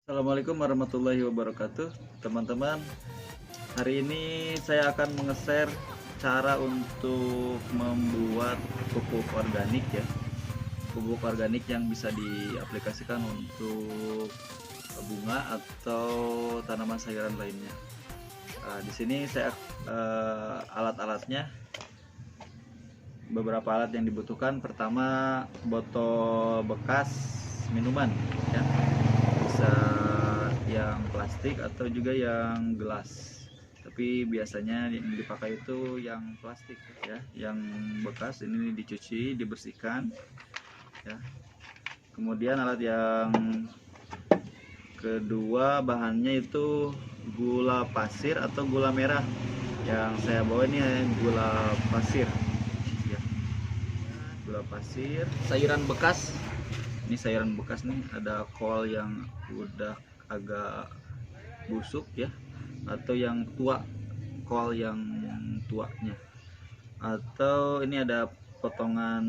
Assalamualaikum warahmatullahi wabarakatuh, teman-teman. Hari ini saya akan menge-share cara untuk membuat pupuk organik ya. Pupuk organik yang bisa diaplikasikan untuk bunga atau tanaman sayuran lainnya. Di sini saya alat-alatnya, beberapa alat yang dibutuhkan. Pertama, botol bekas minuman ya, bisa yang plastik atau juga yang gelas, tapi biasanya yang dipakai itu yang plastik ya. Yang bekas ini dicuci, dibersihkan ya. Kemudian alat yang kedua, bahannya itu gula pasir atau gula merah. Yang saya bawa ini gula pasir ya. Gula pasir, sayuran bekas. Ini sayuran bekas nih, ada kol yang udah agak busuk ya, atau yang tua, kol yang tuanya, atau ini ada potongan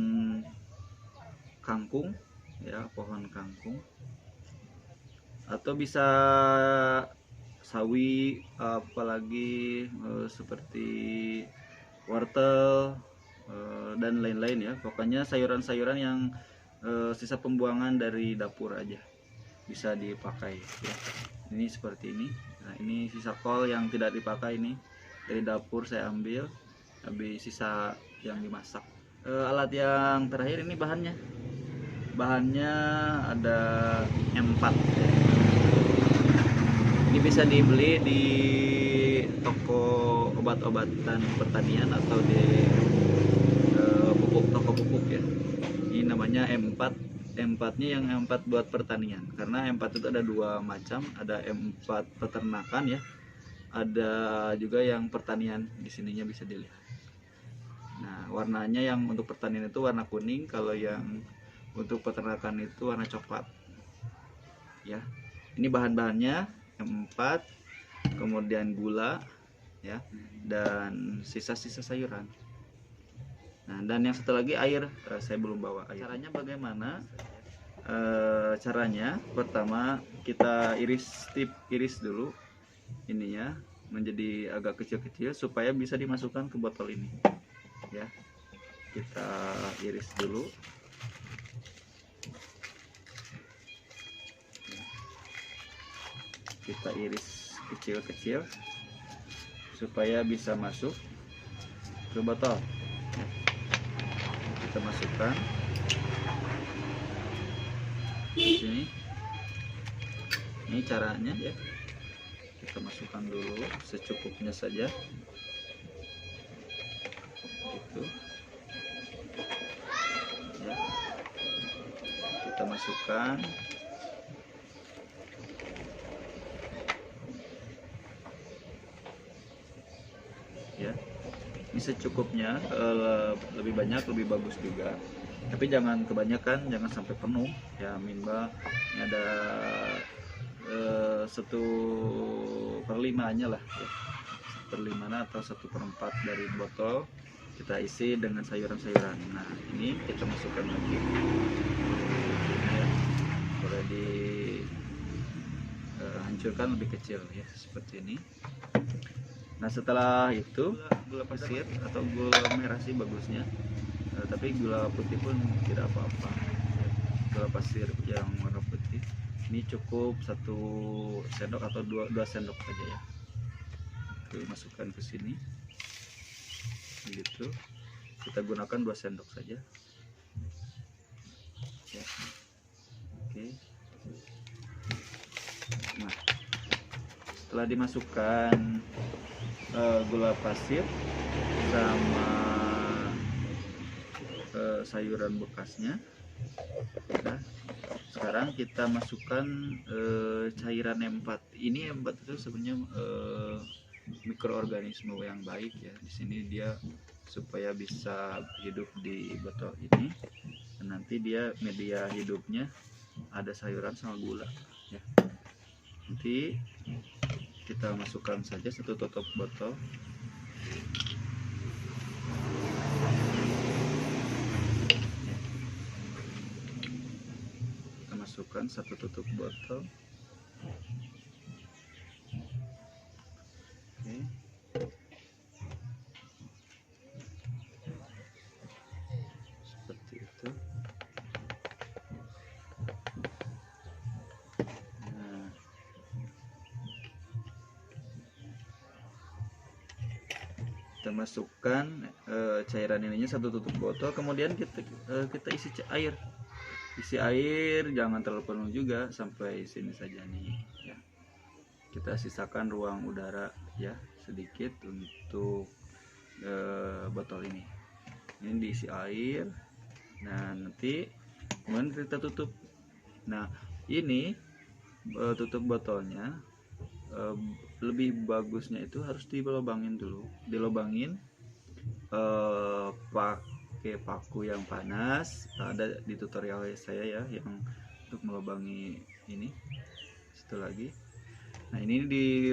kangkung ya, pohon kangkung, atau bisa sawi, apalagi seperti wortel dan lain-lain ya. Pokoknya sayuran-sayuran yang sisa pembuangan dari dapur aja bisa dipakai ya. Ini seperti ini. Nah, ini sisa kol yang tidak dipakai, ini dari dapur saya ambil habis sisa yang dimasak. Alat yang terakhir ini bahannya ada M4 ya. Ini bisa dibeli di toko obat-obatan pertanian atau di toko pupuk ya. Ini namanya M4. M4-nya yang M4 buat pertanian, karena M4 itu ada dua macam, ada M4 peternakan ya, ada juga yang pertanian. Di sininya bisa dilihat. Nah, warnanya yang untuk pertanian itu warna kuning, kalau yang untuk peternakan itu warna coklat ya. Ini bahan-bahannya M4, kemudian gula ya, dan sisa-sisa sayuran. Nah, dan yang satu lagi air, saya belum bawa air. Caranya bagaimana? Caranya pertama kita iris dulu ininya menjadi agak kecil-kecil supaya bisa dimasukkan ke botol ini ya. Kita iris dulu. Kita iris kecil-kecil supaya bisa masuk ke botol. Kita masukkan di sini. Ini caranya ya. Kita masukkan dulu secukupnya saja. Gitu. Ya. Kita masukkan. Ya. Ini secukupnya, lebih banyak lebih bagus juga, tapi jangan kebanyakan, jangan sampai penuh ya. Minimal ini ada 1/5 lah ya, 1/5 atau 1/4 dari botol kita isi dengan sayuran-sayuran. Nah, ini kita masukkan lagi ya. Boleh dihancurkan lebih kecil ya, seperti ini. Nah, setelah itu gula pasir atau gula merah sih bagusnya, tapi gula putih pun tidak apa-apa. Gula pasir yang warna putih ini cukup 1 sendok atau 2 sendok saja ya. Oke, masukkan ke sini begitu. Kita gunakan 2 sendok saja ya. Oke. Nah, setelah dimasukkan gula pasir sama sayuran bekasnya ya, sekarang kita masukkan cairan M4. Ini M4 itu sebenarnya mikroorganisme yang baik ya. Di sini dia supaya bisa hidup di botol ini, dan nanti dia media hidupnya ada sayuran sama gula ya. Nanti kita masukkan saja 1 tutup botol. Kita masukkan 1 tutup botol. kita masukkan cairan ininya satu tutup botol, kemudian kita isi air, jangan terlalu penuh juga, sampai sini saja nih ya. Kita sisakan ruang udara ya sedikit untuk botol ini diisi air. Nah nanti kemudian kita tutup. Nah ini tutup botolnya lebih bagusnya itu harus dilobangin dulu, pakai paku yang panas. Ada di tutorial saya ya yang untuk melubangi ini. Satu lagi, nah ini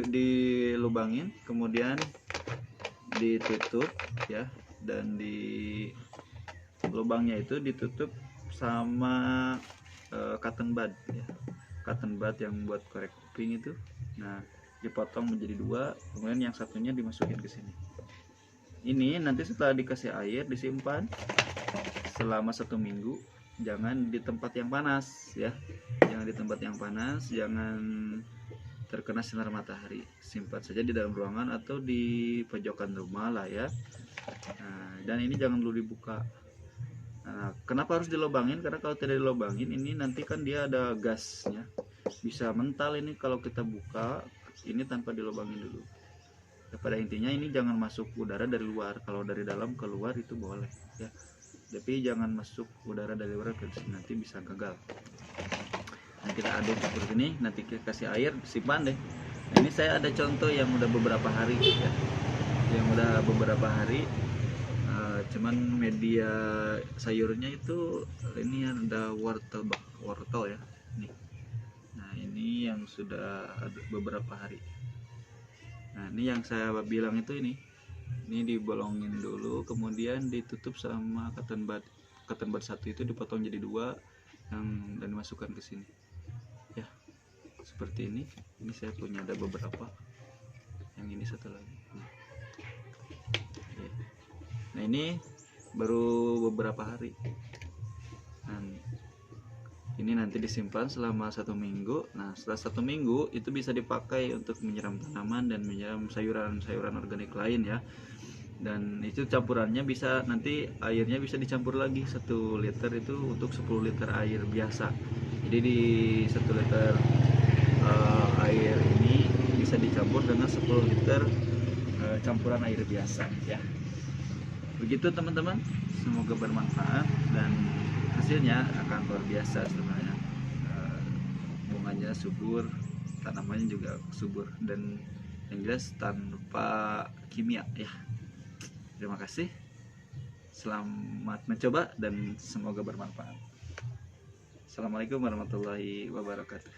dilubangin, kemudian ditutup ya, dan di lubangnya itu ditutup sama cotton bud ya, cotton bud yang buat korek kuping itu. Nah dipotong menjadi dua, kemudian yang satunya dimasukin ke sini. Ini nanti setelah dikasih air disimpan selama 1 minggu. Jangan di tempat yang panas ya, jangan di tempat yang panas, jangan terkena sinar matahari. Simpan saja di dalam ruangan atau di pojokan rumah lah ya. Nah, dan ini jangan dulu dibuka. Nah, kenapa harus dilobangin? Karena kalau tidak dilobangin ini nanti kan dia ada gasnya, bisa mental ini kalau kita buka ini tanpa dilobangin dulu. Ya, pada intinya ini jangan masuk udara dari luar. Kalau dari dalam keluar itu boleh ya, tapi jangan masuk udara dari luar ke sini, nanti bisa gagal. Nah, kita aduk seperti ini, nanti kita kasih air, simpan deh. Nah, ini saya ada contoh yang udah beberapa hari ya, cuman media sayurnya itu ini ada wortel ya nih. Nah ini yang sudah ada beberapa hari. Nah ini yang saya bilang itu ini dibolongin dulu, kemudian ditutup sama cotton bud satu itu dipotong jadi dua dan dimasukkan ke sini ya, seperti ini. Ini saya punya ada beberapa, yang ini satu lagi. Nah ini baru beberapa hari. Nah, ini nanti disimpan selama 1 minggu. Nah setelah 1 minggu itu bisa dipakai untuk menyiram tanaman dan menyiram sayuran organik lain ya. Dan itu campurannya bisa, nanti airnya bisa dicampur lagi. 1 liter itu untuk 10 liter air biasa. Jadi di 1 liter air ini bisa dicampur dengan 10 liter campuran air biasa ya. Begitu teman-teman, semoga bermanfaat dan hasilnya akan luar biasa sebenarnya. Bunganya subur, tanamannya juga subur, dan yang jelas tanpa kimia ya. Terima kasih, selamat mencoba dan semoga bermanfaat. Assalamualaikum warahmatullahi wabarakatuh.